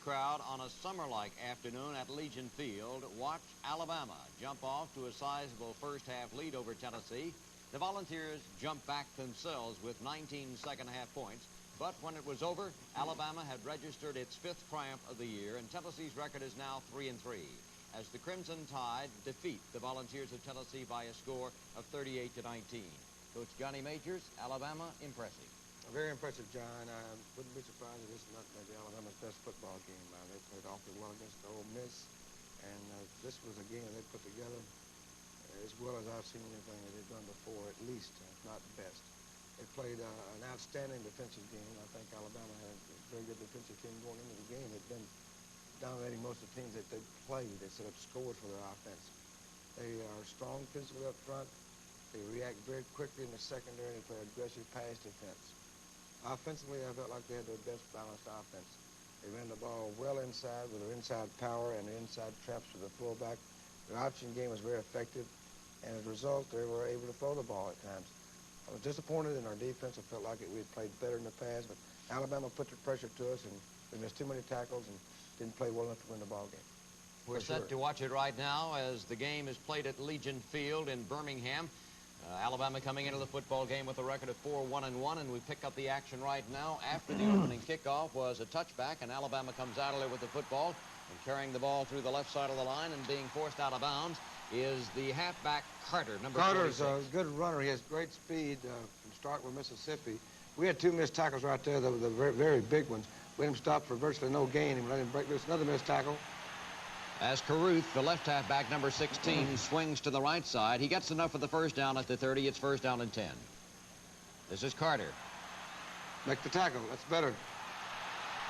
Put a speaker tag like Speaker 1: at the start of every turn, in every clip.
Speaker 1: crowd on a summer-like afternoon at Legion Field watch Alabama jump off to a sizable first-half lead over Tennessee. The Volunteers jumped back themselves with 19 second-half points, but when it was over, Alabama had registered its 5th triumph of the year, and Tennessee's record is now 3-3, as the Crimson Tide defeat the Volunteers of Tennessee by a score of 38-19. Coach Johnny Majors, Alabama, impressive.
Speaker 2: Very impressive, John. I wouldn't be surprised if this is not maybe Alabama's best football game. They played awfully well against Ole Miss, and this was a game they put together as well as I've seen anything that they've done before, at least, if not best. They played an outstanding defensive game. I think Alabama had a very good defensive team going into the game. They've been dominating most of the teams that they've played. They set up scores for their offense. They are strong physically up front. They react very quickly in the secondary, and they play aggressive pass defense. Offensively, I felt like they had their best balanced offense. They ran the ball well inside with their inside power and the inside traps for the fullback. Their option game was very effective, and as a result, they were able to throw the ball at times. I was disappointed in our defense. I felt like we had played better in the past, but Alabama put the pressure to us, and we missed too many tackles and didn't play well enough to win the ball game.
Speaker 1: We're set to watch it right now as the game is played at Legion Field in Birmingham. Alabama coming into the football game with a record of 4-1-1, and we pick up the action right now. After the opening kickoff was a touchback, and Alabama comes out of there with the football, and carrying the ball through the left side of the line and being forced out of bounds is the halfback Carter, number 46.
Speaker 2: Carter's a good runner. He has great speed from Starkville, Mississippi. We had 2 missed tackles right there, the very, very big ones. We let him stop for virtually no gain, and we let him break loose another missed tackle.
Speaker 1: As Caruth, the left halfback, number 16, swings to the right side. He gets enough for the first down at the 30. It's first down and 10. This is Carter.
Speaker 2: Make the tackle. That's better.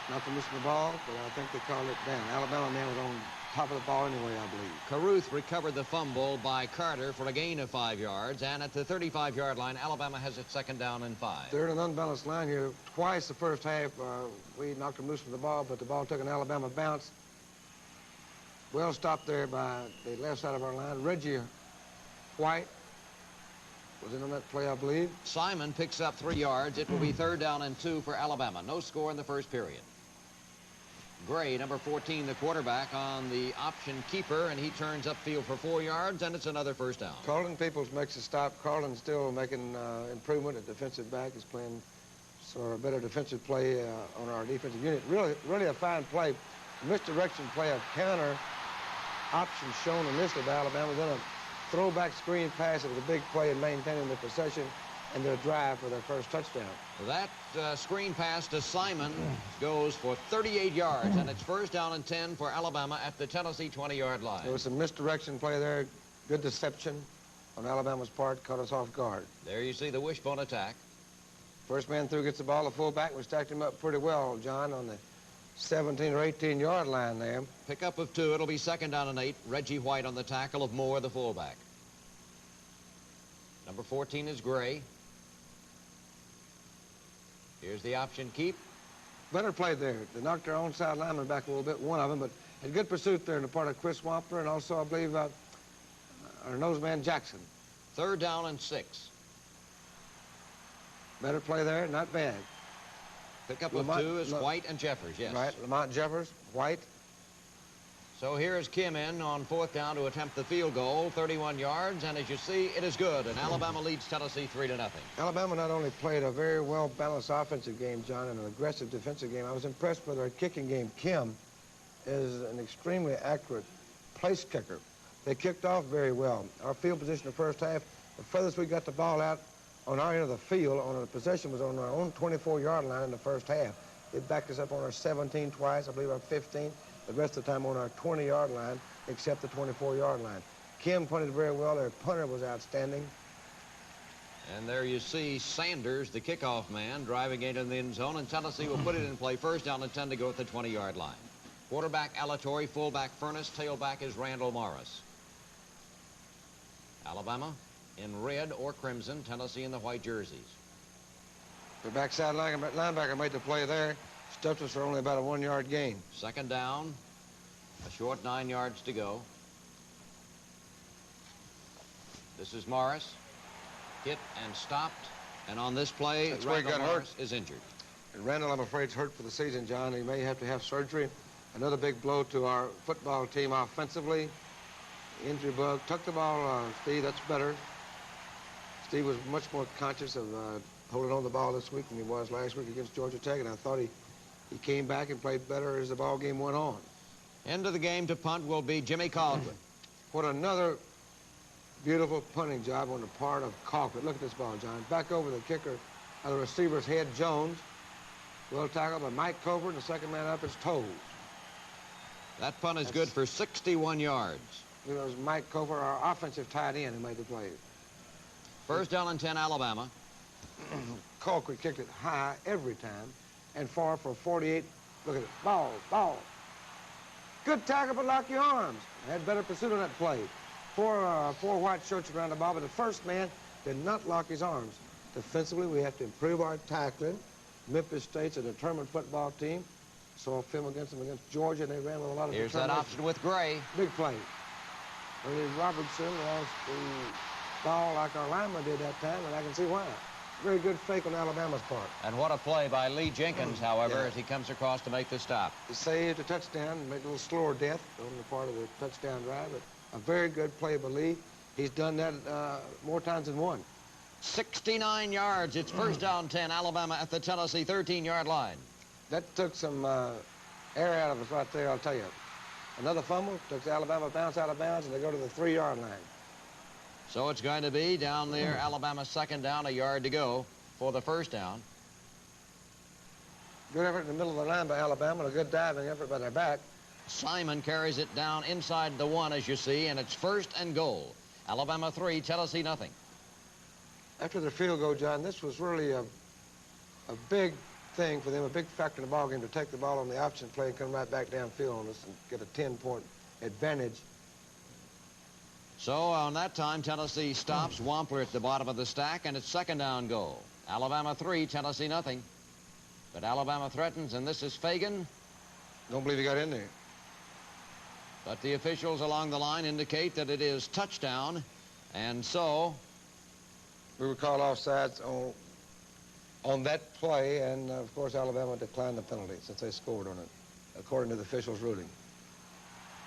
Speaker 2: Not for missing the ball, but I think they called it down. Alabama man was on top of the ball anyway, I believe.
Speaker 1: Caruth recovered the fumble by Carter for a gain of 5 yards, and at the 35-yard line, Alabama has its second down and 5.
Speaker 2: They're in an unbalanced line here. Twice the first half, we knocked them loose from the ball, but the ball took an Alabama bounce. Well stopped there by the left side of our line. Reggie White was in on that play, I believe.
Speaker 1: Simon picks up 3 yards. It will be third down and 2 for Alabama. No score in the first period. Gray, number 14, the quarterback, on the option keeper, and he turns upfield for 4 yards, and it's another first down.
Speaker 2: Carlton Peoples makes a stop. Carlton's still making improvement at defensive back. He's playing sort of a better defensive play on our defensive unit. Really a fine play. Misdirection play, a counter option shown in this of Alabama. Then a throwback screen pass. It was a big play in maintaining the possession and their drive for their first touchdown.
Speaker 1: That screen pass to Simon goes for 38 yards, and it's first down and 10 for Alabama at the Tennessee 20-yard line.
Speaker 2: There was some misdirection play there. Good deception on Alabama's part. Caught us off guard.
Speaker 1: There you see the wishbone attack.
Speaker 2: First man through gets the ball. The fullback. We stacked him up pretty well, John, on the 17 or 18-yard line there.
Speaker 1: Pickup of 2. It'll be second down and 8. Reggie White on the tackle of Moore, the fullback. Number 14 is Gray. Here's the option keep.
Speaker 2: Better play there. They knocked their own side lineman back a little bit, one of them, but had good pursuit there on the part of Chris Wampler, and also, I believe, our noseman Jackson.
Speaker 1: Third down and 6.
Speaker 2: Better play there, not bad.
Speaker 1: Pickup of 2 is White and Jeffers, yes.
Speaker 2: Right, Lamont Jeffers, White.
Speaker 1: So here is Kim in on fourth down to attempt the field goal, 31 yards, and as you see, it is good, and Alabama leads Tennessee 3-0.
Speaker 2: Alabama not only played a very well-balanced offensive game, John, and an aggressive defensive game. I was impressed with their kicking game. Kim is an extremely accurate place kicker. They kicked off very well. Our field position the first half, the furthest we got the ball out on our end of the field on the possession was on our own 24-yard line in the first half. They backed us up on our 17 twice, I believe our 15. The rest of the time on our 20-yard line, except the 24-yard line. Kim punted very well. Their punter was outstanding.
Speaker 1: And there you see Sanders, the kickoff man, driving into the end zone, and Tennessee will put it in play first down and 10 to go at the 20-yard line. Quarterback Alatorre, fullback Furness, tailback is Randall Morris. Alabama in red or crimson, Tennessee in the white jerseys.
Speaker 2: The backside linebacker made the play there. Stuffed us for only about a 1-yard gain.
Speaker 1: Second down, a short 9 yards to go. This is Morris. Hit and stopped. And on this play,
Speaker 2: that's where he got
Speaker 1: Morris
Speaker 2: hurt.
Speaker 1: Is injured.
Speaker 2: And Randall, I'm afraid, is hurt for the season, John. He may have to have surgery. Another big blow to our football team offensively. Injury bug. Took the ball, Steve. That's better. Steve was much more conscious of holding on the ball this week than he was last week against Georgia Tech, and I thought he came back and played better as the ball game went on.
Speaker 1: Into the game to punt will be Jimmy Colquitt.
Speaker 2: What another beautiful punting job on the part of Colquitt. Look at this ball, John. Back over the kicker, the receiver's head, Jones. Well tackled by Mike Covert, and the second man up is Toes.
Speaker 1: That punt is good for 61 yards.
Speaker 2: It was Mike Covert, our offensive tight end, who made the play.
Speaker 1: First down and 10, Alabama.
Speaker 2: Colquitt kicked it high every time and far for 48. Look at it. Ball, ball. Good tackle, but lock your arms. Had better pursuit on that play. Four white shirts around the ball, but the first man did not lock his arms. Defensively, we have to improve our tackling. Memphis State's a determined football team. Saw a film against them against Georgia, and they ran with a lot of
Speaker 1: Here's that option with Gray.
Speaker 2: Big play. Ernie Robertson lost the ball like our lineman did that time, and I can see why. Very good fake on Alabama's part.
Speaker 1: And what a play by Lee Jenkins, however, as he comes across to make the stop.
Speaker 2: He saved a touchdown and made a little slower death on the part of the touchdown drive, but a very good play by Lee. He's done that more times than one.
Speaker 1: 69 yards. It's first down 10, Alabama at the Tennessee 13-yard line.
Speaker 2: That took some air out of us right there, I'll tell you. Another fumble, took Alabama bounce out of bounds, and they go to the 3-yard line.
Speaker 1: So it's going to be down there, Alabama second down, a yard to go for the first down.
Speaker 2: Good effort in the middle of the line by Alabama, and a good diving effort by their back.
Speaker 1: Simon carries it down inside the 1, as you see, and it's first and goal. Alabama 3, Tennessee nothing.
Speaker 2: After the field goal, John, this was really a big thing for them, a big factor in the ball game to take the ball on the option play and come right back downfield on us and get a 10-point advantage.
Speaker 1: So on that time, Tennessee stops Wampler at the bottom of the stack, and it's second down goal. Alabama 3, Tennessee nothing. But Alabama threatens, and this is Fagan.
Speaker 2: Don't believe he got in there.
Speaker 1: But the officials along the line indicate that it is touchdown, and so
Speaker 2: we were called offsides on that play, and of course Alabama declined the penalty since they scored on it, according to the officials' ruling.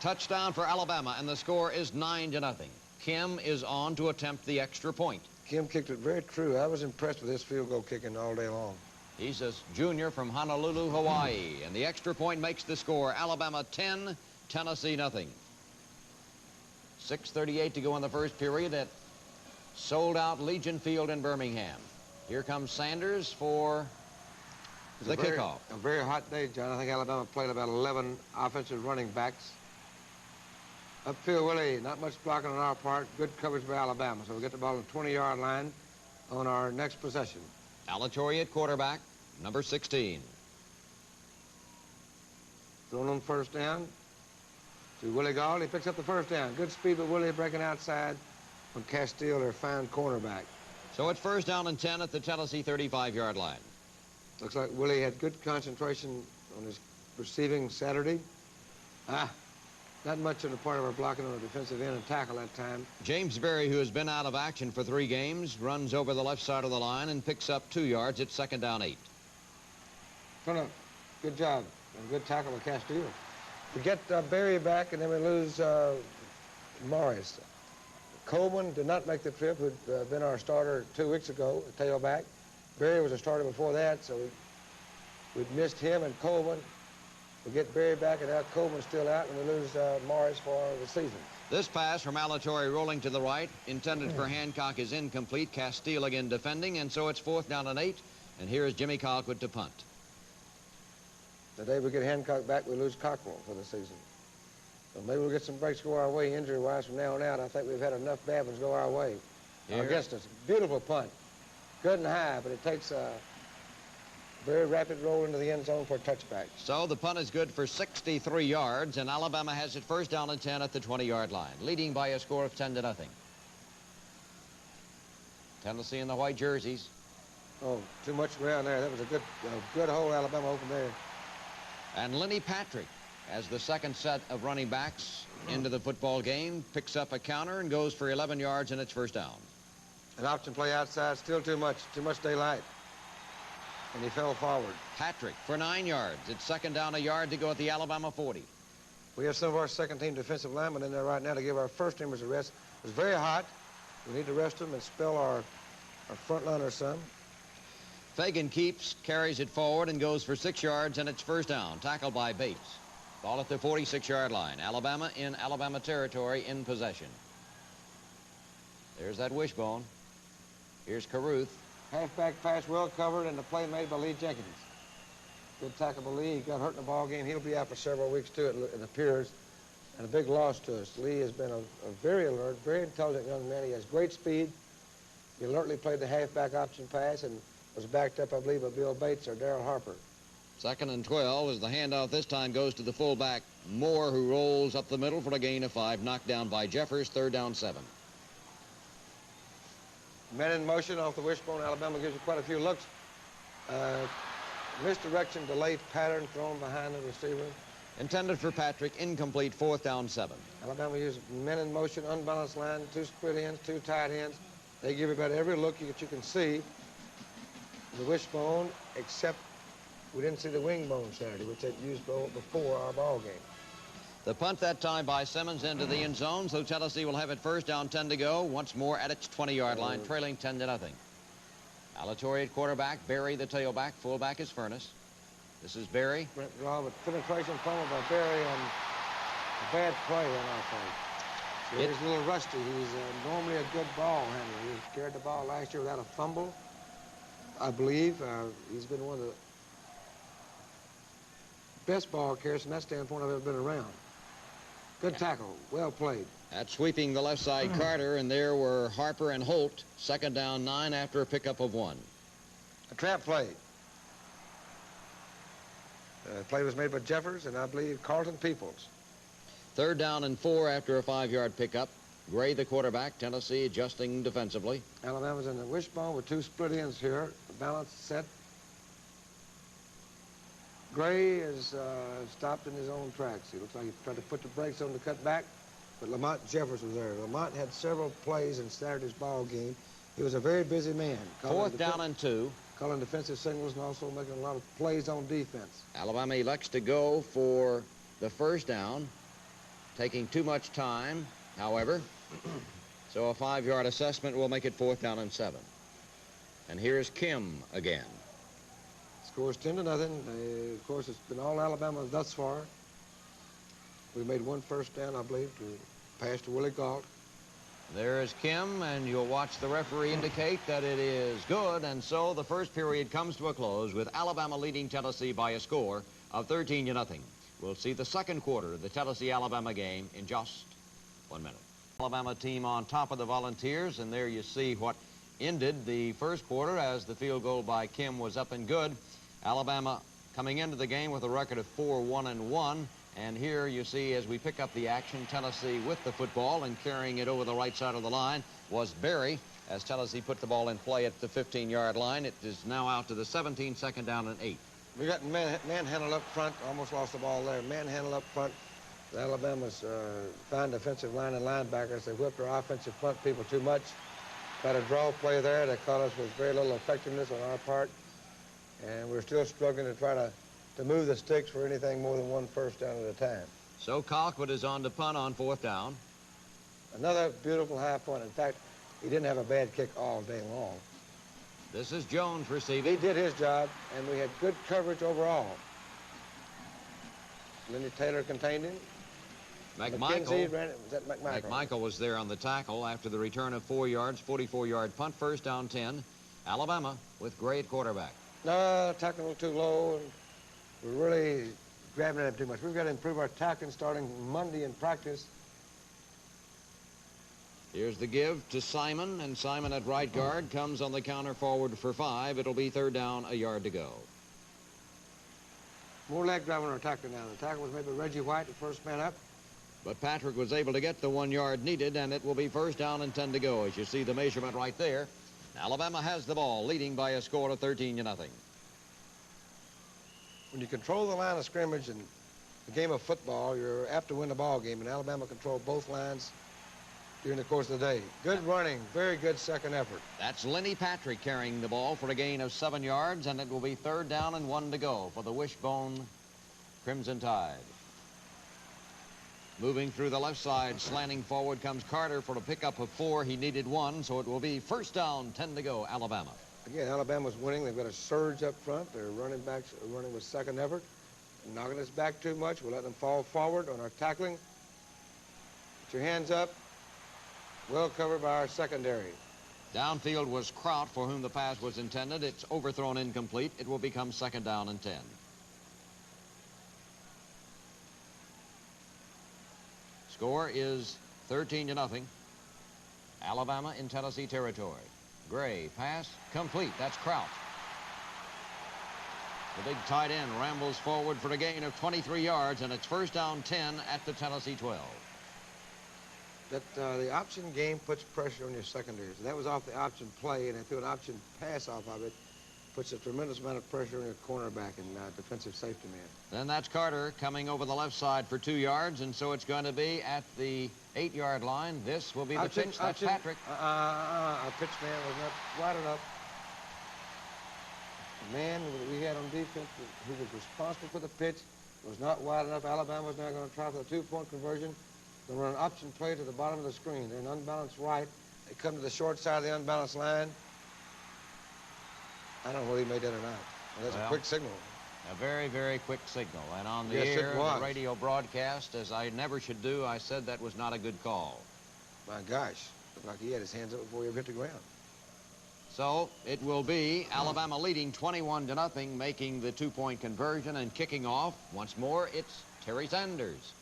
Speaker 1: Touchdown for Alabama, and the score is 9-0. Kim is on to attempt the extra point.
Speaker 2: Kim kicked it very true. I was impressed with his field goal kicking all day long.
Speaker 1: He's a junior from Honolulu, Hawaii, and the extra point makes the score Alabama 10, Tennessee nothing. 6:38 to go in the first period at sold-out Legion Field in Birmingham. Here comes Sanders for the kickoff.
Speaker 2: A very hot day, John. I think Alabama played about 11 offensive running backs. Upfield, Willie, not much blocking on our part. Good coverage by Alabama. So we'll get the ball on the 20-yard line on our next possession.
Speaker 1: Alatorre at quarterback, number 16.
Speaker 2: Thrown on first down to Willie Gauld. He picks up the first down. Good speed by Willie breaking outside on Castile, their fine cornerback.
Speaker 1: So it's first down and 10 at the Tennessee 35-yard line.
Speaker 2: Looks like Willie had good concentration on his receiving Saturday. Not much on the part of our blocking on the defensive end and tackle that time.
Speaker 1: James Berry, who has been out of action for 3 games, runs over the left side of the line and picks up 2 yards. It's second down 8.
Speaker 2: Good job and good tackle by Castile. We get Berry back, and then we lose Morris. Coleman did not make the trip, who'd been our starter 2 weeks ago, tailback. Berry was a starter before that, so we'd missed him and Coleman. We get Berry back, and now Coleman's still out, and we lose Morris for the season.
Speaker 1: This pass from Alatorre rolling to the right, intended for Hancock, is incomplete. Castile again defending, and so it's fourth down and 8. And here is Jimmy Colquitt to punt.
Speaker 2: The day we get Hancock back, we lose Cockrell for the season. So maybe we'll get some breaks go our way injury-wise from now on out. I think we've had enough bad ones go our way against us. Beautiful punt. Good and high, but it takes a very rapid roll into the end zone for a touchback.
Speaker 1: So the punt is good for 63 yards, and Alabama has it first down and 10 at the 20-yard line, leading by a score of 10-0. Tennessee in the white jerseys.
Speaker 2: Oh, too much ground there. That was a good hole Alabama opened there.
Speaker 1: And Lenny Patrick, as the second set of running backs into the football game, picks up a counter and goes for 11 yards, and it's first down.
Speaker 2: An option play outside, still too much daylight. and he fell forward.
Speaker 1: Patrick for 9 yards. It's second down, a yard to go at the Alabama 40.
Speaker 2: We have some of our second-team defensive linemen in there right now to give our first-teamers a rest. It's very hot. We need to rest them and spell our front liners some.
Speaker 1: Fagan keeps, carries it forward, and goes for 6 yards, and it's first down. Tackled by Bates. Ball at the 46-yard line. Alabama in Alabama territory in possession. There's that wishbone. Here's Caruth.
Speaker 2: Halfback pass well covered, and the play made by Lee Jenkins. Good tackle by Lee. He got hurt in the ball game. He'll be out for several weeks, too, it appears, and a big loss to us. Lee has been a very alert, very intelligent young man. He has great speed. He alertly played the halfback option pass and was backed up, I believe, by Bill Bates or Darrell Harper.
Speaker 1: Second and 12 as the handoff this time goes to the fullback Moore, who rolls up the middle for a gain of 5, knocked down by Jeffers. Third down 7.
Speaker 2: Men in motion off the wishbone. Alabama gives you quite a few looks. Misdirection, delayed pattern thrown behind the receiver.
Speaker 1: Intended for Patrick, incomplete. Fourth down 7.
Speaker 2: Alabama uses men in motion, unbalanced line, 2 split ends, 2 tight ends. They give you about every look that you can see. The wishbone, except we didn't see the wing bone Saturday, which they used before our ball game.
Speaker 1: The punt that time by Simmons into the end zone, so Tennessee will have it first down, 10 to go. Once more at its 20-yard line, trailing 10 to nothing. Alatorre at quarterback, Berry the tailback, fullback is Furness. This is Berry.
Speaker 2: Brent draw with penetration fumble by Berry and a bad play on our part. So he's a little rusty. He's normally a good ball handler. He carried the ball last year without a fumble, I believe. He's been one of the best ball carriers from that standpoint I've ever been around. Good tackle, well played.
Speaker 1: That's sweeping the left side Carter, and there were Harper and Holt. Second down 9 after a pickup of 1.
Speaker 2: A trap play. The play was made by Jeffers and I believe Carlton Peoples.
Speaker 1: Third down and 4 after a 5-yard pickup. Gray the quarterback, Tennessee adjusting defensively.
Speaker 2: Alabama's in the wishbone with 2 split ends here. Balance set. Gray is stopped in his own tracks. He looks like he tried to put the brakes on to cut back, but Lamont Jeffers was there. Lamont had several plays in Saturday's ball game. He was a very busy man.
Speaker 1: Fourth down and 2.
Speaker 2: Calling defensive signals and also making a lot of plays on defense.
Speaker 1: Alabama elects to go for the first down, taking too much time, however. So a 5-yard assessment will make it fourth down and 7. And here's Kim again.
Speaker 2: Scores 10 to nothing. Of course, it's been all Alabama thus far. We made 1 first down, I believe, to pass to Willie Gault.
Speaker 1: There is Kim, and you'll watch the referee indicate that it is good, and so the first period comes to a close with Alabama leading Tennessee by a score of 13 to nothing. We'll see the second quarter of the Tennessee-Alabama game in just 1 minute. Alabama team on top of the Volunteers, and there you see what ended the first quarter as the field goal by Kim was up and good. Alabama coming into the game with a record of 4-1-1. And here you see as we pick up the action, Tennessee with the football and carrying it over the right side of the line was Berry as Tennessee put the ball in play at the 15-yard line. It is now out to the 17, second down and 8.
Speaker 2: We got manhandle up front, almost lost the ball there. Manhandle up front. Alabama's fine defensive line and linebackers. They whipped our offensive front people too much. Got a draw play there that caught us with very little effectiveness on our part. And we're still struggling to try to move the sticks for anything more than 1 first down at a time.
Speaker 1: So Colquitt is on to punt on fourth down.
Speaker 2: Another beautiful high point. In fact, he didn't have a bad kick all day long.
Speaker 1: This is Jones receiving.
Speaker 2: He did his job, and we had good coverage overall. Lenny Taylor contained him.
Speaker 1: McMichael was there on the tackle after the return of 4 yards, 44-yard punt, first down 10. Alabama with Gray at quarterback.
Speaker 2: No, tackling a little too low, and we're really grabbing at him too much. We've got to improve our tackling starting Monday in practice.
Speaker 1: Here's the give to Simon, and Simon at right guard comes on the counter forward for 5. It'll be third down, a yard to go.
Speaker 2: More leg drive on our tackling now. The tackle was made by Reggie White, the first man up.
Speaker 1: But Patrick was able to get the 1 yard needed, and it will be first down and 10 to go, as you see the measurement right there. Alabama has the ball, leading by a score of 13 to nothing.
Speaker 2: When you control the line of scrimmage in the game of football, you're apt to win the ball game, and Alabama controlled both lines during the course of the day. Good running, very good second effort.
Speaker 1: That's Lenny Patrick carrying the ball for a gain of 7 yards, and it will be 3rd down and 1 to go for the Wishbone Crimson Tide. Moving through the left side, slanting forward comes Carter for a pickup of 4. He needed 1, so it will be 1st down, 10 to go, Alabama.
Speaker 2: Again, Alabama's winning. They've got a surge up front. Their running backs are running with second effort. Knocking us back too much. We'll let them fall forward on our tackling. Put your hands up. Well covered by our secondary.
Speaker 1: Downfield was Kraut, for whom the pass was intended. It's overthrown incomplete. It will become 2nd down and 10. Score is 13-0. Alabama in Tennessee territory. Gray, pass, complete. That's Kraut. The big tight end rambles forward for a gain of 23 yards, and it's 1st down 10 at the Tennessee 12.
Speaker 2: The option game puts pressure on your secondaries. That was off the option play, and they threw an option pass off of it. Puts a tremendous amount of pressure on your cornerback and defensive safety man.
Speaker 1: Then that's Carter coming over the left side for 2 yards, and so it's going to be at the 8-yard line. This will be the pitch. That's Patrick.
Speaker 2: Our pitch man was not wide enough. The man we had on defense who was responsible for the pitch was not wide enough. Alabama's now going to try for the 2-point conversion. They'll run an option play to the bottom of the screen. They're an unbalanced right. They come to the short side of the unbalanced line. I don't know whether he made that or not. That's a quick signal.
Speaker 1: A very, very quick signal. And on the air, the radio broadcast, as I never should do, I said that was not a good call.
Speaker 2: My gosh. Looked like he had his hands up before he ever hit the ground.
Speaker 1: So it will be Alabama leading 21-0, making the 2-point conversion and kicking off. Once more, it's Terry Sanders.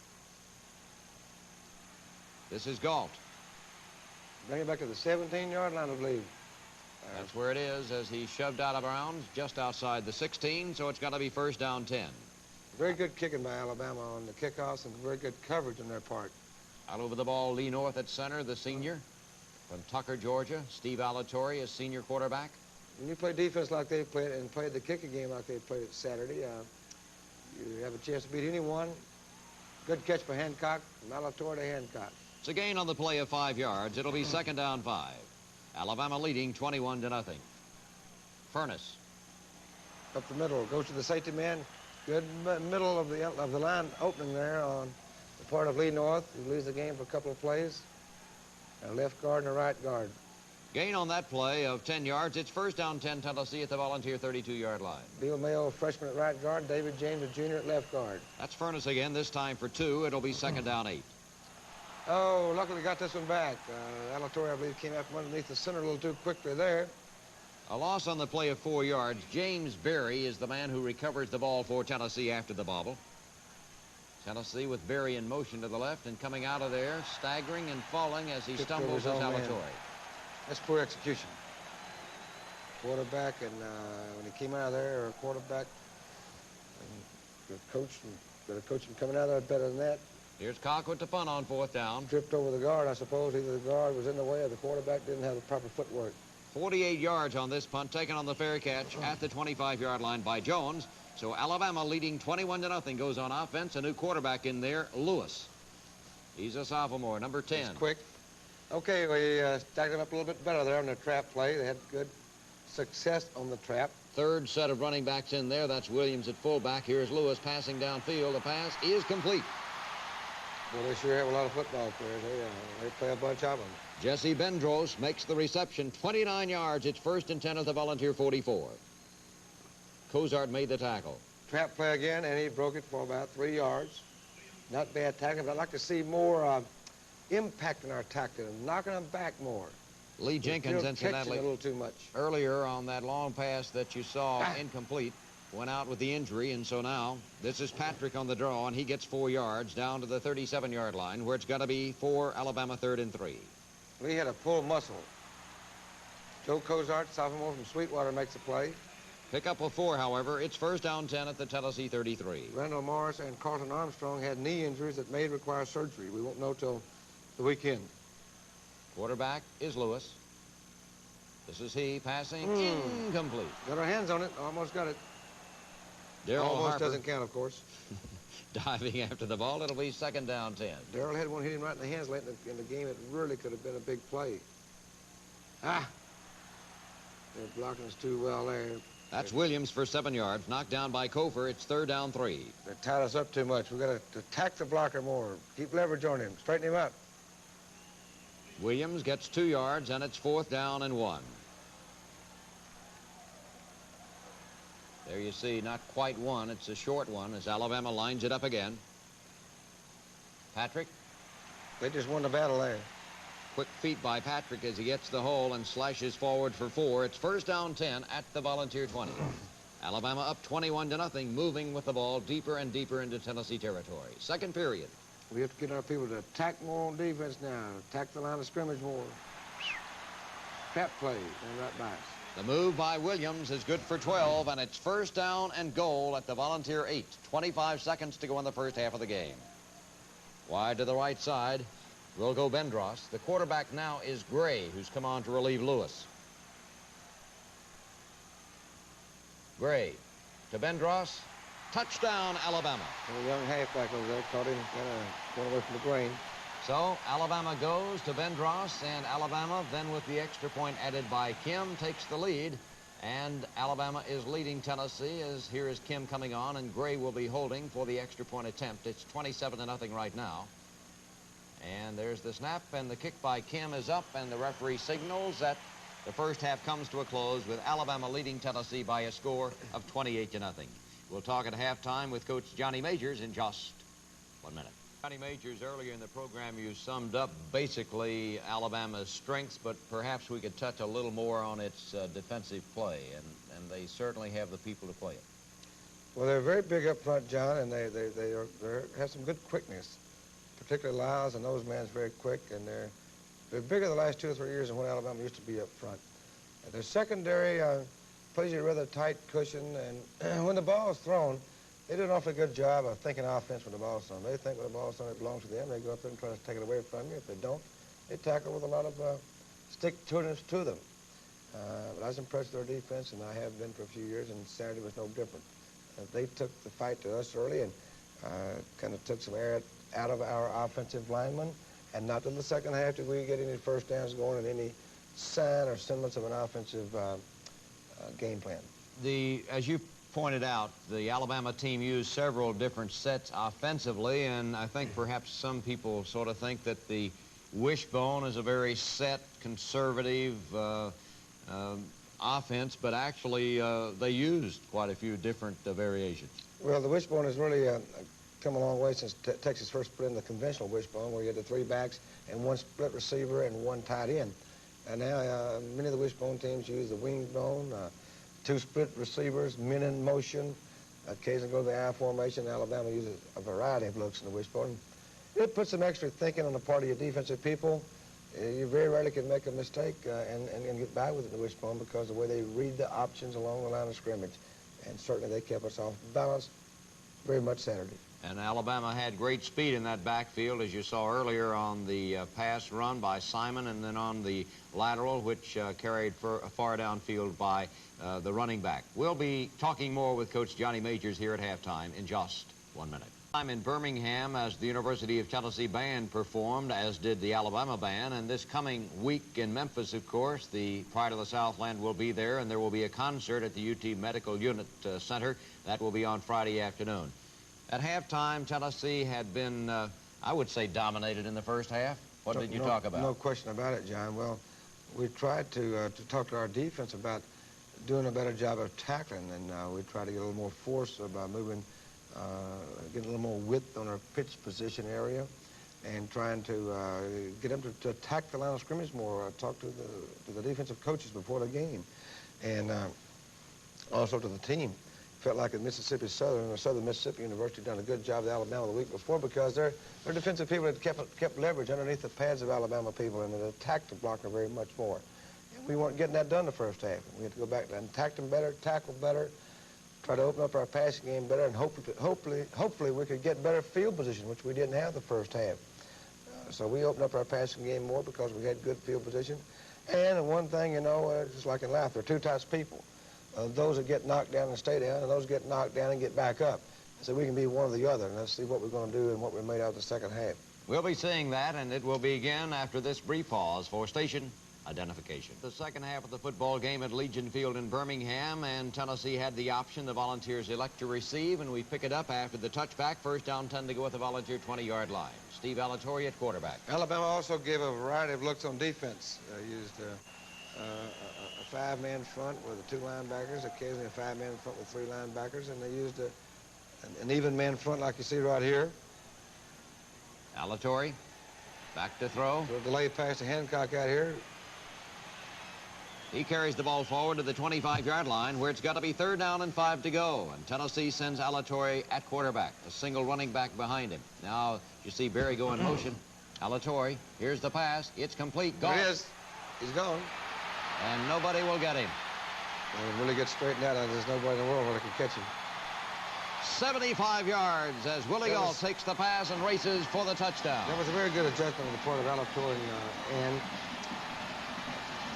Speaker 1: This is Galt.
Speaker 2: Bring it back to the 17-yard line, I believe.
Speaker 1: That's where it is as he shoved out of bounds just outside the 16, so it's got to be 1st down 10.
Speaker 2: Very good kicking by Alabama on the kickoffs and very good coverage on their part.
Speaker 1: Out over the ball, Lee North at center, the senior. From Tucker, Georgia, Steve Alatorre, a senior quarterback.
Speaker 2: When you play defense like they played and played the kicking game like they played it Saturday, you have a chance to beat anyone. Good catch by Hancock, from Alatorre to Hancock.
Speaker 1: It's a gain on the play of 5 yards. It'll be 2nd down 5. Alabama leading 21-0. Furness.
Speaker 2: Up the middle, goes to the safety man. Good middle of the line opening there on the part of Lee North. He leaves the game for a couple of plays. A left guard and a right guard.
Speaker 1: Gain on that play of 10 yards. It's 1st down 10 Tennessee at the Volunteer 32-yard line.
Speaker 2: Bill Mayo, freshman at right guard. David James, a junior at left guard.
Speaker 1: That's Furness again, this time for 2. It'll be 2nd down 8.
Speaker 2: Oh, luckily got this one back. Alatorre, I believe, came out from underneath the center a little too quickly there.
Speaker 1: A loss on the play of 4 yards. James Berry is the man who recovers the ball for Tennessee after the bobble. Tennessee with Berry in motion to the left and coming out of there, staggering and falling as he stumbles as Alatorre.
Speaker 2: That's poor execution. Quarterback, and when he came out of there, or quarterback, and the coach coming out of there better than that.
Speaker 1: Here's Colquitt to punt on 4th down.
Speaker 2: Tripped over the guard, I suppose. Either the guard was in the way or the quarterback didn't have the proper footwork.
Speaker 1: 48 yards on this punt, taken on the fair catch at the 25-yard line by Jones. So Alabama leading 21-0 goes on offense. A new quarterback in there, Lewis. He's a sophomore, number 10.
Speaker 2: He's quick. Okay, we stacked them up a little bit better there on the trap play. They had good success on the trap.
Speaker 1: 3rd set of running backs in there. That's Williams at fullback. Here's Lewis passing downfield. The pass is complete.
Speaker 2: Well, they sure have a lot of football players. They play a bunch of them.
Speaker 1: Jesse Bendros makes the reception. 29 yards. It's 1st and 10 at the Volunteer 44. Cozart made the tackle.
Speaker 2: Trap play again, and he broke it for about 3 yards. Not bad tackling, but I'd like to see more impact in our tackling, knocking them back more.
Speaker 1: Lee Jenkins, incidentally,
Speaker 2: a little too much.
Speaker 1: Earlier on that long pass that you saw incomplete, went out with the injury, and so now this is Patrick on the draw, and he gets 4 yards down to the 37-yard line, where it's got to be for Alabama 3rd and 3.
Speaker 2: Lee had a pull muscle. Joe Cozart, sophomore from Sweetwater, makes the play.
Speaker 1: Pick up a 4, however. It's 1st down 10 at the Tennessee 33.
Speaker 2: Randall Morris and Carlton Armstrong had knee injuries that may require surgery. We won't know till the weekend.
Speaker 1: Quarterback is Lewis. This is he passing incomplete.
Speaker 2: Got our hands on it. Almost got it.
Speaker 1: Darryl
Speaker 2: Almost
Speaker 1: Harper
Speaker 2: doesn't count, of course.
Speaker 1: diving after the ball. It'll be second down 10.
Speaker 2: Darrell had one hit him right in the hands late in the game. It really could have been a big play. Ah! They're blocking us too well there.
Speaker 1: That's Williams for 7 yards. Knocked down by Cofer. It's third down 3.
Speaker 2: They tied us up too much. We've got to attack the blocker more. Keep leverage on him. Straighten him up.
Speaker 1: Williams gets 2 yards, and it's fourth down and 1. There you see, not quite one. It's a short one as Alabama lines it up again. Patrick.
Speaker 2: They just won the battle there.
Speaker 1: Quick feet by Patrick as he gets the hole and slashes forward for 4. It's first down 10 at the Volunteer 20. Alabama up 21-0, moving with the ball deeper and deeper into Tennessee territory. Second period.
Speaker 2: We have to get our people to attack more on defense now. Attack the line of scrimmage more. Trap plays and right by us.
Speaker 1: The move by Williams is good for 12, and it's first down and goal at the Volunteer 8. 25 seconds to go in the first half of the game. Wide to the right side will go Bendros. The quarterback now is Gray, who's come on to relieve Lewis. Gray to Bendros. Touchdown, Alabama.
Speaker 2: A young halfback over there caught him going away from the grain.
Speaker 1: So Alabama goes to Bendros, and Alabama then with the extra point added by Kim takes the lead, and Alabama is leading Tennessee as here is Kim coming on, and Gray will be holding for the extra point attempt. It's 27-0 right now. And there's the snap, and the kick by Kim is up, and the referee signals that the first half comes to a close with Alabama leading Tennessee by a score of 28-0. We'll talk at halftime with Coach Johnny Majors in just 1 minute. Johnny Majors, earlier in the program, you summed up basically Alabama's strengths, but perhaps we could touch a little more on its defensive play, and they certainly have the people to play it.
Speaker 2: Well, they're very big up front, John, and they have some good quickness. Particularly Lyles and those man's very quick, and they're bigger the last 2 or 3 years than what Alabama used to be up front. And their secondary plays a rather tight cushion, and when the ball is thrown, they do an awfully good job of thinking offense when the ball is thrown. They think when the ball is thrown, it belongs to them. They go up there and try to take it away from you. If they don't, they tackle with a lot of stick-to-itiveness to them. But I was impressed with their defense, and I have been for a few years, and Saturday was no different. They took the fight to us early and kind of took some air out of our offensive linemen, and not till the second half did we get any first downs going and any sign or semblance of an offensive game plan.
Speaker 1: As you pointed out, the Alabama team used several different sets offensively, and I think perhaps some people sort of think that the wishbone is a very set, conservative offense, but actually they used quite a few different variations.
Speaker 2: Well, the wishbone has really come a long way since Texas first put in the conventional wishbone, where you had the 3 backs and 1 split receiver and 1 tight end. And now many of the wishbone teams use the wishbone, 2 split receivers, men in motion, occasionally go to the I formation. Alabama uses a variety of looks in the wishbone. It puts some extra thinking on the part of your defensive people. You very rarely can make a mistake and get by with it in the wishbone because of the way they read the options along the line of scrimmage. And certainly they kept us off balance very much Saturday.
Speaker 1: And Alabama had great speed in that backfield, as you saw earlier on the pass run by Simon, and then on the lateral, which carried far downfield by the running back. We'll be talking more with Coach Johnny Majors here at halftime in just 1 minute. I'm in Birmingham as the University of Tennessee band performed, as did the Alabama band, and this coming week in Memphis, of course, the Pride of the Southland will be there, and there will be a concert at the UT Medical Unit Center. That will be on Friday afternoon. At halftime, Tennessee had been, I would say, dominated in the first half. What did you talk about?
Speaker 2: No question about it, John. Well, we tried to talk to our defense about doing a better job of tackling, and we tried to get a little more force by moving, getting a little more width on our pitch position area, and trying to get them to attack the line of scrimmage more, talk to the defensive coaches before the game, and also to the team. Felt like at Mississippi Southern or Southern Mississippi University done a good job with Alabama the week before because their defensive people had kept leverage underneath the pads of Alabama people and had attacked the blocker very much more. And we weren't getting that done the first half. We had to go back and attack them better, tackle better, try to open up our passing game better, and hopefully we could get better field position, which we didn't have the first half. So we opened up our passing game more because we had good field position. And one thing, you know, just like in life, there are 2 types of people. Those that get knocked down and stay down, and those that get knocked down and get back up. so we can be one or the other. And let's see what we're going to do and what we made out of the second half.
Speaker 1: We'll be seeing that, and it will begin after this brief pause for station identification. The second half of the football game at Legion Field in Birmingham, and Tennessee had the option. The Volunteers elect to receive, and we pick it up after the touchback. First down, 10 to go at the Volunteer 20-yard line. Steve Alatorre at quarterback.
Speaker 2: Alabama also gave a variety of looks on defense. Used a five-man front with the two linebackers, occasionally a five-man front with three linebackers, and they used an even man front like you see right here.
Speaker 1: Alatorre back to throw.
Speaker 2: So a delay pass to Hancock out here.
Speaker 1: He carries the ball forward to the 25-yard line, where it's got to be third down and 5 to go. And Tennessee sends Alatorre at quarterback, a single running back behind him. Now you see Barry go in motion. Alatorre, here's the pass. It's complete. Gone.
Speaker 2: There it is. He's gone.
Speaker 1: And nobody will get him.
Speaker 2: He'll really get straightened out. There's nobody in the world that can catch him.
Speaker 1: 75 yards as Willie Gault takes the pass and races for the touchdown.
Speaker 2: That was a very good adjustment on the part of Alatorre and